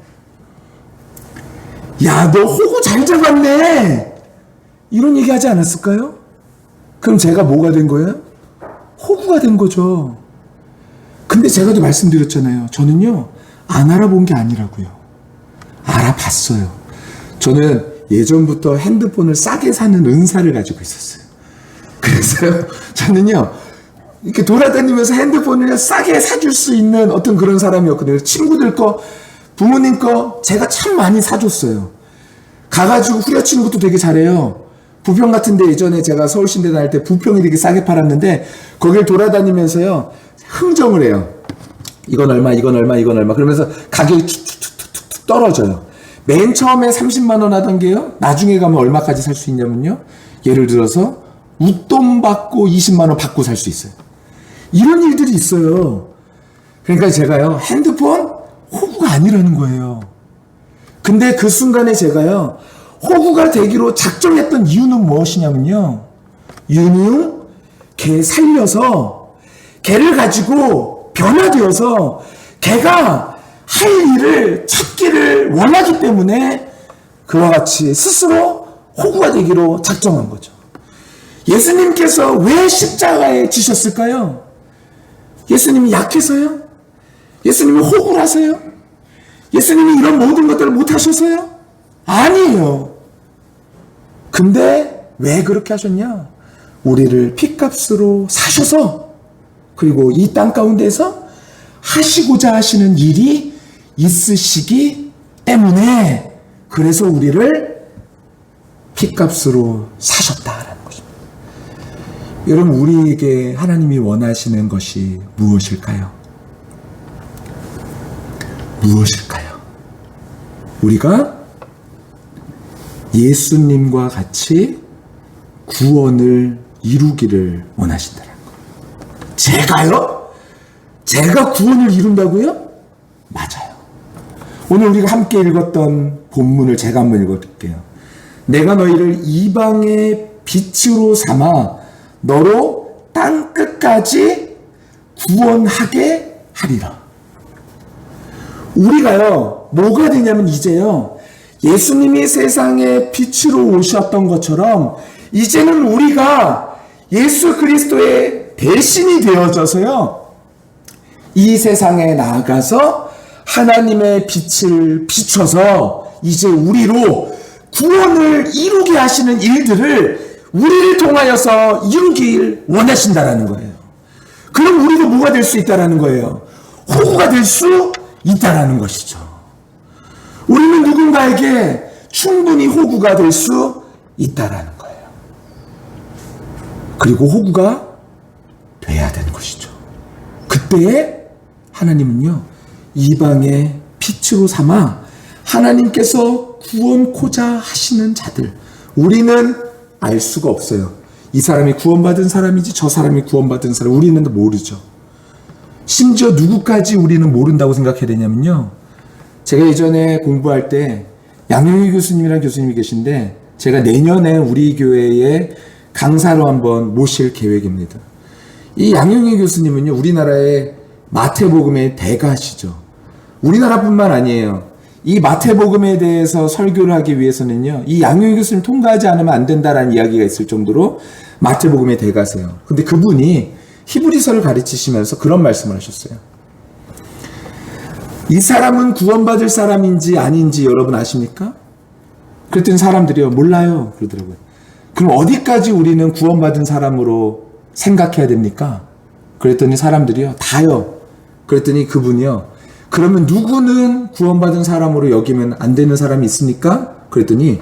야, 너 호구 잘 잡았네. 이런 얘기 하지 않았을까요? 그럼 제가 뭐가 된 거예요? 호구가 된 거죠. 근데 제가 또 말씀드렸잖아요. 저는요, 안 알아본 게 아니라고요. 알아봤어요. 저는 예전부터 핸드폰을 싸게 사는 은사를 가지고 있었어요. 그래서요, 저는요, 이렇게 돌아다니면서 핸드폰을 싸게 사줄 수 있는 어떤 그런 사람이었거든요. 친구들 거, 부모님 거 제가 참 많이 사줬어요. 가가지고 후려치는 것도 되게 잘해요. 부평 같은데 예전에 제가 서울신대 다닐 때 부평이 되게 싸게 팔았는데 거길 돌아다니면서요, 흥정을 해요. 이건 얼마, 이건 얼마, 이건 얼마. 그러면서 가격이 툭툭툭툭 떨어져요. 맨 처음에 30만 원 하던 게요, 나중에 가면 얼마까지 살 수 있냐면요, 예를 들어서 웃돈 받고 20만 원 받고 살 수 있어요. 이런 일들이 있어요. 그러니까 제가요, 핸드폰 호구가 아니라는 거예요. 근데 그 순간에 제가요, 호구가 되기로 작정했던 이유는 무엇이냐면요, 윤희웅 걔 살려서 걔를 가지고 변화되어서 걔가 할 일을 찾기를 원하기 때문에 그와 같이 스스로 호구가 되기로 작정한 거죠. 예수님께서 왜 십자가에 지셨을까요? 예수님이 약해서요? 예수님이 호구라서요? 예수님이 이런 모든 것들을 못하셔서요? 아니에요. 근데 왜 그렇게 하셨냐? 우리를 핏값으로 사셔서, 그리고 이 땅 가운데서 하시고자 하시는 일이 있으시기 때문에, 그래서 우리를 핏값으로 사셨다라는 것입니다. 여러분, 우리에게 하나님이 원하시는 것이 무엇일까요? 무엇일까요? 우리가 예수님과 같이 구원을 이루기를 원하신다는 거예요. 제가요? 제가 구원을 이룬다고요? 맞아요. 오늘 우리가 함께 읽었던 본문을 제가 한번 읽어볼게요. 내가 너희를 이방의 빛으로 삼아 너로 땅 끝까지 구원하게 하리라. 우리가요, 뭐가 되냐면 이제요, 예수님이 세상에 빛으로 오셨던 것처럼 이제는 우리가 예수 그리스도의 대신이 되어져서요, 이 세상에 나아가서 하나님의 빛을 비춰서 이제 우리로 구원을 이루게 하시는 일들을 우리를 통하여서 이루길 원하신다라는 거예요. 그럼 우리도 뭐가 될 수 있다라는 거예요? 호구가 될 수 있다라는 것이죠. 우리는 누군가에게 충분히 호구가 될 수 있다라는 거예요. 그리고 호구가 돼야 되는 것이죠. 그때에 하나님은요, 이방의 빛으로 삼아 하나님께서 구원코자 하시는 자들, 우리는 알 수가 없어요. 이 사람이 구원받은 사람이지 저 사람이 구원받은 사람, 우리는 모르죠. 심지어 누구까지 우리는 모른다고 생각해야 되냐면요, 제가 예전에 공부할 때 양용희 교수님이라는 교수님이 계신데 제가 내년에 우리 교회에 강사로 한번 모실 계획입니다. 이 양용희 교수님은요, 우리나라의 마태복음의 대가시죠. 우리나라뿐만 아니에요. 이 마태복음에 대해서 설교를 하기 위해서는요, 이 양용희 교수님 통과하지 않으면 안 된다라는 이야기가 있을 정도로 마태복음의 대가세요. 근데 그분이 히브리서를 가르치시면서 그런 말씀을 하셨어요. 이 사람은 구원받을 사람인지 아닌지 여러분 아십니까? 그랬더니 사람들이요, 몰라요 그러더라고요. 그럼 어디까지 우리는 구원받은 사람으로 생각해야 됩니까? 그랬더니 사람들이요, 다요. 그랬더니 그분이요, 그러면 누구는 구원받은 사람으로 여기면 안 되는 사람이 있습니까? 그랬더니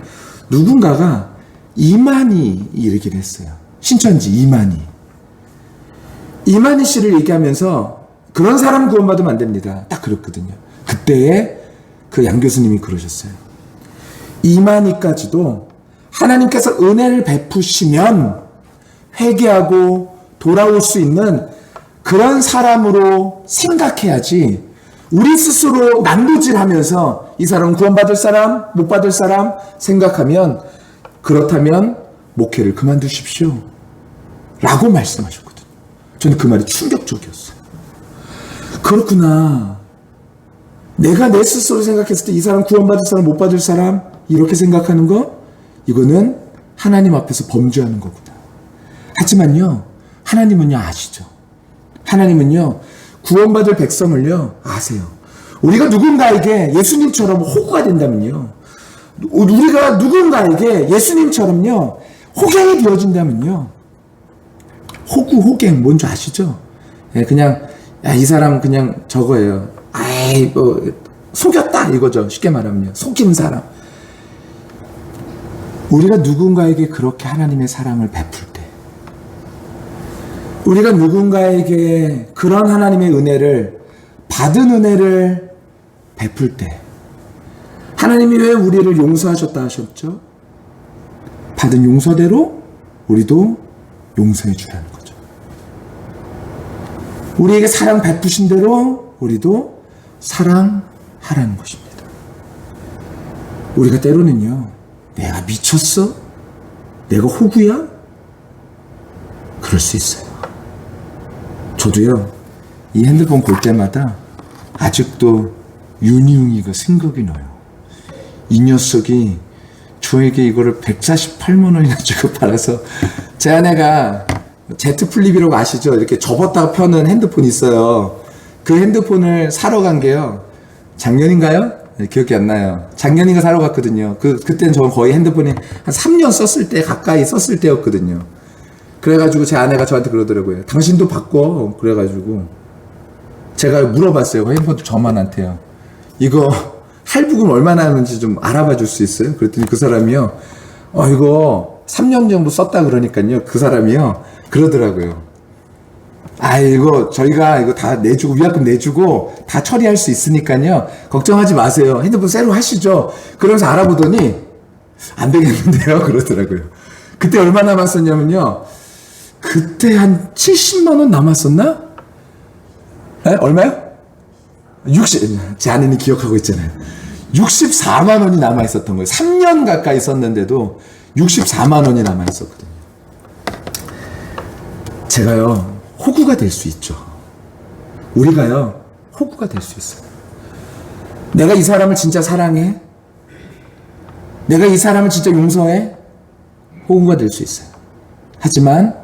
누군가가 이만희 이르기를 했어요. 신천지 이만희 씨를 얘기하면서 그런 사람 구원받으면 안 됩니다. 딱 그렇거든요. 그때에 그 양 교수님이 그러셨어요. 이만희까지도 하나님께서 은혜를 베푸시면 회개하고 돌아올 수 있는 그런 사람으로 생각해야지, 우리 스스로 난도질하면서 이 사람은 구원받을 사람, 못 받을 사람 생각하면, 그렇다면 목회를 그만두십시오 라고 말씀하셨거든요. 저는 그 말이 충격적이었어요. 그렇구나. 내가 내 스스로 생각했을 때 이 사람 구원받을 사람, 못 받을 사람 이렇게 생각하는 거, 이거는 하나님 앞에서 범죄하는 거구나. 하지만요, 하나님은요 아시죠. 하나님은요 구원받을 백성을요 아세요. 우리가 누군가에게 예수님처럼 호구가 된다면요, 우리가 누군가에게 예수님처럼요 호갱이 되어진다면요, 호갱 뭔지 아시죠? 예, 그냥 이 사람 그냥 저거예요. 아이 뭐 속였다 이거죠. 쉽게 말하면요, 속인 사람. 우리가 누군가에게 그렇게 하나님의 사랑을 베풀 때, 우리가 누군가에게 그런 하나님의 은혜를, 받은 은혜를 베풀 때, 하나님이 왜 우리를 용서하셨다 하셨죠? 받은 용서대로 우리도 용서해 주라는 거죠. 우리에게 사랑 베푸신 대로 우리도 사랑하라는 것입니다. 우리가 때로는요, 내가 미쳤어? 내가 호구야? 그럴 수 있어요. 저도요, 이 핸드폰 볼 때마다 아직도 윤희웅이가 생각이 나요. 이 녀석이 저에게 이거를 148만 원이나 주고 팔아서, 제 아내가 Z 플립이라고 아시죠? 이렇게 접었다가 펴는 핸드폰 있어요. 그 핸드폰을 사러 간 게요, 작년인가요? 네, 기억이 안 나요. 작년인가 사러 갔거든요. 그때는 저 거의 핸드폰이 한 3년 썼을 때, 가까이 썼을 때였거든요. 그래가지고 제 아내가 저한테 그러더라고요. 당신도 바꿔. 그래가지고 제가 물어봤어요. 핸드폰 저만한테요. 이거 할부금 얼마나 하는지 좀 알아봐 줄 수 있어요? 그랬더니 그 사람이요, 이거 3년 정도 썼다 그러니까요, 그 사람이요 그러더라고요. 이거 저희가 이거 다 내주고, 위약금 내주고 다 처리할 수 있으니까요 걱정하지 마세요. 핸드폰 새로 하시죠. 그러면서 알아보더니 안 되겠는데요 그러더라고요. 그때 얼마 남았었냐면요, 그때 한 70만 원 남았었나? 얼마요? 제 아내는 기억하고 있잖아요. 64만 원이 남아 있었던 거예요. 3년 가까이 썼는데도 64만 원이 남아 있었거든요. 제가요, 호구가 될 수 있죠. 우리가요, 호구가 될 수 있어요. 내가 이 사람을 진짜 사랑해? 내가 이 사람을 진짜 용서해? 호구가 될 수 있어요. 하지만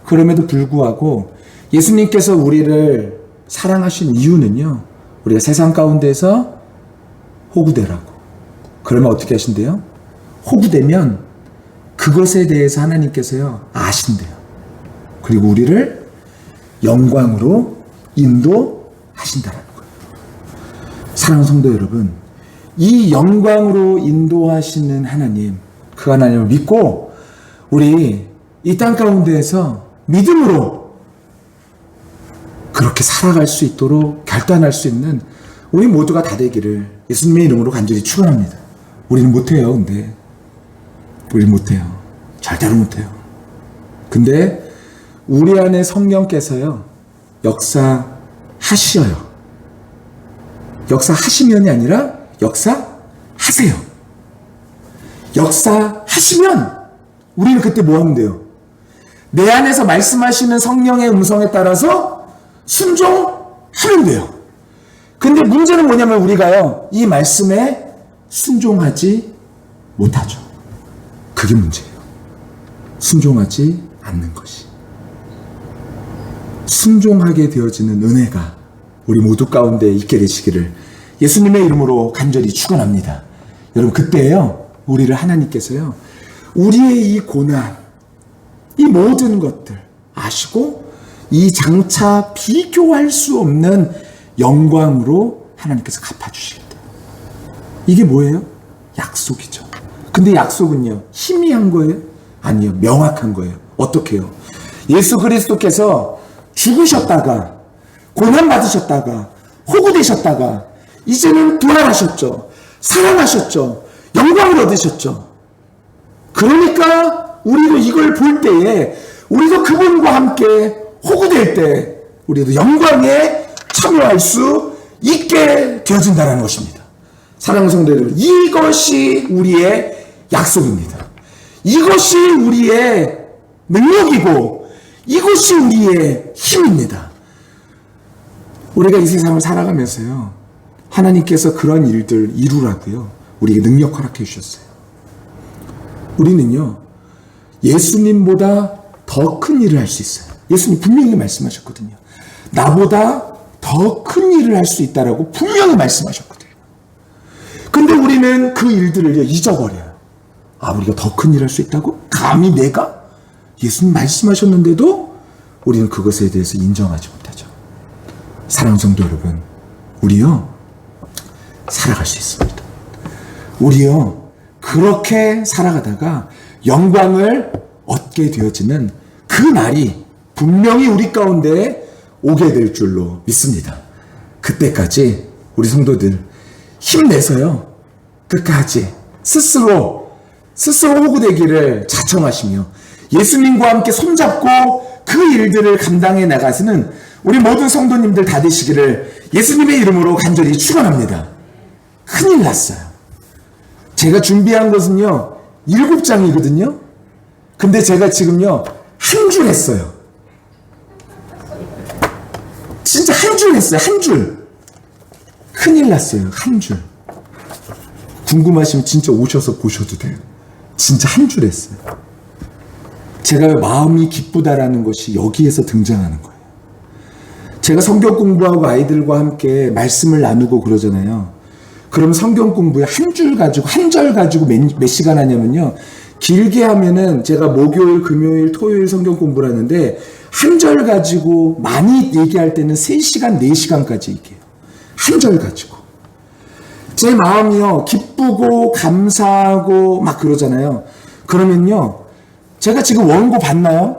그럼에도 불구하고 예수님께서 우리를 사랑하신 이유는요, 우리가 세상 가운데서 호구되라고. 그러면 어떻게 하신대요? 호구되면 그것에 대해서 하나님께서요 아신대요. 그리고 우리를 영광으로 인도하신다라는 거예요. 사랑하는 성도 여러분, 이 영광으로 인도하시는 하나님, 그 하나님을 믿고 우리 이 땅 가운데에서 믿음으로 그렇게 살아갈 수 있도록 결단할 수 있는 우리 모두가 다 되기를 예수님의 이름으로 간절히 축원합니다. 우리는 못해요. 근데 우리 못해요. 절대로 못해요. 근데 우리 안에 성령께서요 역사하셔요. 역사하시면이 아니라 역사하세요. 역사하시면 우리는 그때 뭐 하면 돼요? 내 안에서 말씀하시는 성령의 음성에 따라서 순종하면 돼요. 근데 문제는 뭐냐면 우리가요 이 말씀에 순종하지 못하죠. 그게 문제예요. 순종하지 않는 것이. 순종하게 되어지는 은혜가 우리 모두 가운데 있게 되시기를 예수님의 이름으로 간절히 축원합니다. 여러분, 그때요 우리를 하나님께서요 우리의 이 고난, 이 모든 것들 아시고 이 장차 비교할 수 없는 영광으로 하나님께서 갚아주시겠다. 이게 뭐예요? 약속이죠. 근데 약속은요 희미한 거예요? 아니요, 명확한 거예요. 어떻게 해요? 예수 그리스도께서 죽으셨다가 고난 받으셨다가 호구되셨다가 이제는 부활하셨죠. 살아나셨죠. 영광을 얻으셨죠. 그러니까 우리도 이걸 볼 때에 우리도 그분과 함께 호구될 때 우리도 영광에 참여할 수 있게 되어진다는 것입니다. 사랑하는 성도 여러분, 이것이 우리의 약속입니다. 이것이 우리의 능력이고 이것이 우리의 힘입니다. 우리가 이 세상을 살아가면서요 하나님께서 그런 일들 이루라고요 우리에게 능력 허락해 주셨어요. 우리는요 예수님보다 더 큰 일을 할 수 있어요. 예수님 분명히 말씀하셨거든요. 나보다 더 큰 일을 할 수 있다라고 분명히 말씀하셨거든요. 근데 우리는 그 일들을 잊어버려요. 아, 우리가 더 큰 일을 할 수 있다고? 감히 내가? 예수님 말씀하셨는데도 우리는 그것에 대해서 인정하지 못하죠. 사랑하는 성도 여러분, 우리요 살아갈 수 있습니다. 우리요 그렇게 살아가다가 영광을 얻게 되어지는 그 날이 분명히 우리 가운데 오게 될 줄로 믿습니다. 그때까지 우리 성도들 힘내서요 끝까지 스스로 호구되기를 자청하시며 예수님과 함께 손잡고 그 일들을 감당해 나가시는 우리 모든 성도님들 다 되시기를 예수님의 이름으로 간절히 축원합니다. 큰일 났어요. 제가 준비한 것은요 7장이거든요. 근데 제가 지금요 한 줄 했어요. 진짜 한 줄 했어요. 한 줄. 큰일 났어요. 한 줄. 궁금하시면 진짜 오셔서 보셔도 돼요. 진짜 한 줄 했어요. 제가 마음이 기쁘다라는 것이 여기에서 등장하는 거예요. 제가 성경 공부하고 아이들과 함께 말씀을 나누고 그러잖아요. 그럼 성경 공부에 한 줄 가지고, 한 절 가지고 몇 시간 하냐면요. 길게 하면은 제가 목요일, 금요일, 토요일 성경 공부를 하는데 한 절 가지고 많이 얘기할 때는 3시간, 4시간까지 얘기해요. 한 절 가지고. 제 마음이요. 기쁘고 감사하고 막 그러잖아요. 그러면요. 제가 지금 원고 봤나요?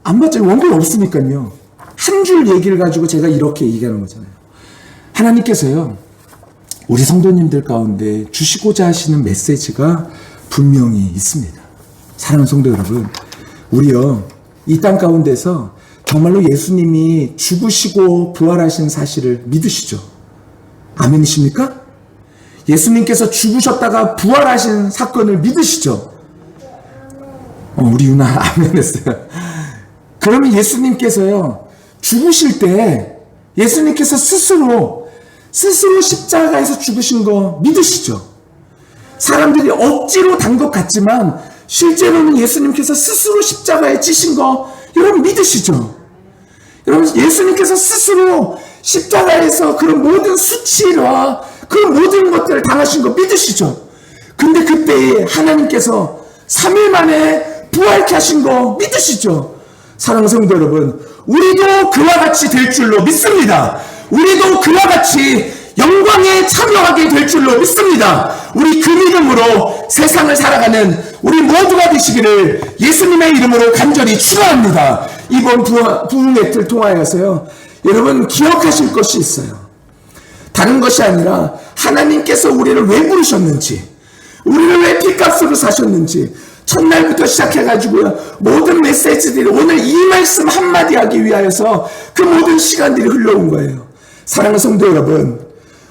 안 봤죠. 원고가 없으니까요. 한 줄 얘기를 가지고 제가 이렇게 얘기하는 거잖아요. 하나님께서요. 우리 성도님들 가운데 주시고자 하시는 메시지가 분명히 있습니다. 사랑하는 성도 여러분, 우리요 이 땅 가운데서 정말로 예수님이 죽으시고 부활하신 사실을 믿으시죠? 아멘이십니까? 예수님께서 죽으셨다가 부활하신 사건을 믿으시죠? 우리 유나 아멘 했어요. 그러면 예수님께서요 죽으실 때 예수님께서 스스로 십자가에서 죽으신 거 믿으시죠? 사람들이 억지로 단 것 같지만 실제로는 예수님께서 스스로 십자가에 지신 거 여러분 믿으시죠? 여러분 예수님께서 스스로 십자가에서 그런 모든 수치와 그 모든 것들을 당하신 거 믿으시죠? 근데 그때에 하나님께서 3일 만에 부활케 하신 거 믿으시죠? 사랑하는 성도 여러분, 우리도 그와 같이 될 줄로 믿습니다. 우리도 그와 같이 영광에 참여하게 될 줄로 믿습니다. 우리 그 믿음으로 세상을 살아가는 우리 모두가 되시기를 예수님의 이름으로 간절히 축원합니다. 이번 부흥의 틀 통하여서요, 여러분 기억하실 것이 있어요. 다른 것이 아니라 하나님께서 우리를 왜 부르셨는지, 우리를 왜 핏값으로 사셨는지, 첫날부터 시작해가지고요, 모든 메시지들이 오늘 이 말씀 한마디 하기 위하여서 그 모든 시간들이 흘러온 거예요. 사랑하는 성도 여러분,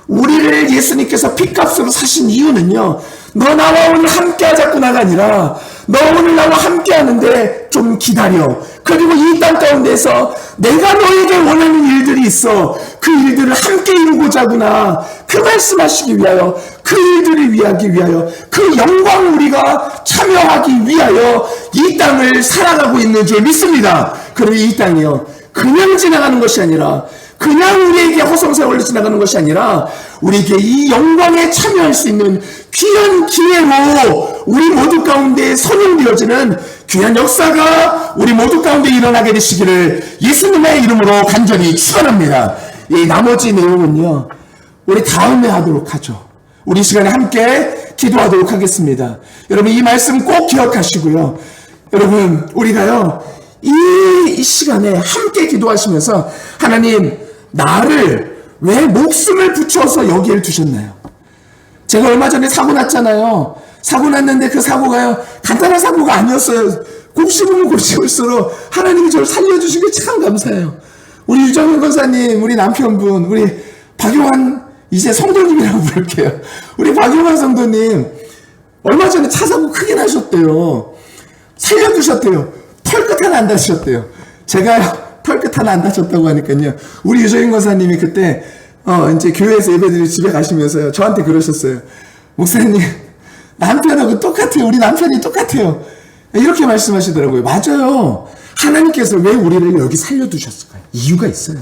우리를 예수님께서 핏값으로 사신 이유는요, 너 나와 오늘 함께 하자꾸나가 아니라 너 오늘 나와 함께 하는데 좀 기다려. 그리고 이 땅 가운데서 내가 너에게 원하는 일들이 있어. 그 일들을 함께 이루고자 하구나. 그 말씀하시기 위하여, 그 일들을 위하기 위하여, 그 영광 우리가 참여하기 위하여 이 땅을 살아가고 있는 줄 믿습니다. 그리고 이 땅이요, 그냥 지나가는 것이 아니라, 그냥 우리에게 허송세월로 지나가는 것이 아니라 우리에게 이 영광에 참여할 수 있는 귀한 기회로 우리 모두 가운데 선용되어지는 귀한 역사가 우리 모두 가운데 일어나게 되시기를 예수님의 이름으로 간절히 축원합니다. 이 나머지 내용은요, 우리 다음에 하도록 하죠. 우리 시간에 함께 기도하도록 하겠습니다. 여러분 이 말씀 꼭 기억하시고요. 여러분 우리가요 이 시간에 함께 기도하시면서 하나님, 나를 왜 목숨을 붙여서 여기에 두셨나요? 제가 얼마 전에 사고 났잖아요. 사고 났는데 그 사고가요, 간단한 사고가 아니었어요. 곱씹으면 곱씹을수록 하나님이 저를 살려주신 게 참 감사해요. 우리 유정현 권사님, 우리 남편분, 우리 박용환, 이제 성도님이라고 부를게요. 우리 박용환 성도님, 얼마 전에 차 사고 크게 나셨대요. 살려주셨대요. 털끝 하나 안 다쳤대요. 제가 털끝 하나 안 다쳤다고 하니까요, 우리 유정인 권사님이 그때 이제 교회에서 예배드리고 집에 가시면서요, 저한테 그러셨어요. 목사님, 남편하고 똑같아요. 우리 남편이 똑같아요. 이렇게 말씀하시더라고요. 맞아요. 하나님께서 왜 우리를 여기 살려두셨을까요? 이유가 있어요.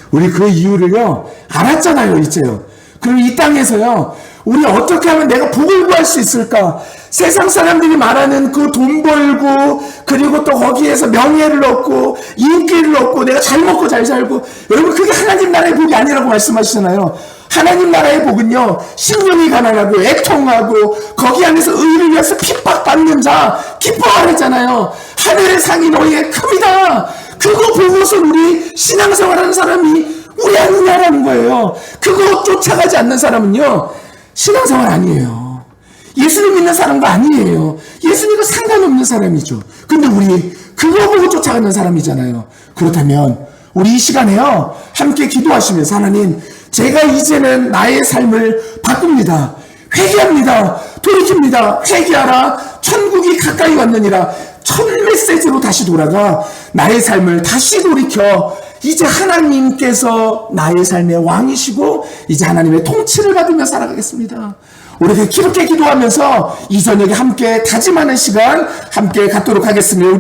우리 그 이유를요 알았잖아요, 이제요. 그럼 이 땅에서요, 우리 어떻게 하면 내가 복을 구할 수 있을까? 세상 사람들이 말하는 그 돈 벌고, 그리고 또 거기에서 명예를 얻고, 인기를 얻고, 내가 잘 먹고 잘 살고, 여러분 그게 하나님 나라의 복이 아니라고 말씀하시잖아요. 하나님 나라의 복은요, 신령이 가난하고 애통하고 거기 안에서 의를 위해서 핍박받는 자 기뻐하랬잖아요. 하늘의 상이 너희의 큼이다. 그거 보고서 우리 신앙생활하는 사람이 우리 아니냐라는 거예요. 그거 쫓아가지 않는 사람은요 신앙생활 아니에요. 예수님 믿는 사람도 아니에요. 예수님과 상관없는 사람이죠. 근데 우리 그거 보고 쫓아가는 사람이잖아요. 그렇다면 우리 이 시간에요 함께 기도하시면서, 하나님, 제가 이제는 나의 삶을 바꿉니다. 회개합니다. 돌이킵니다. 회개하라. 천국이 가까이 왔느니라. 첫 메시지로 다시 돌아가 나의 삶을 다시 돌이켜 이제 하나님께서 나의 삶의 왕이시고 이제 하나님의 통치를 받으며 살아가겠습니다. 우리 그렇게 기도하면서 이 저녁에 함께 다짐하는 시간 함께 갖도록 하겠습니다.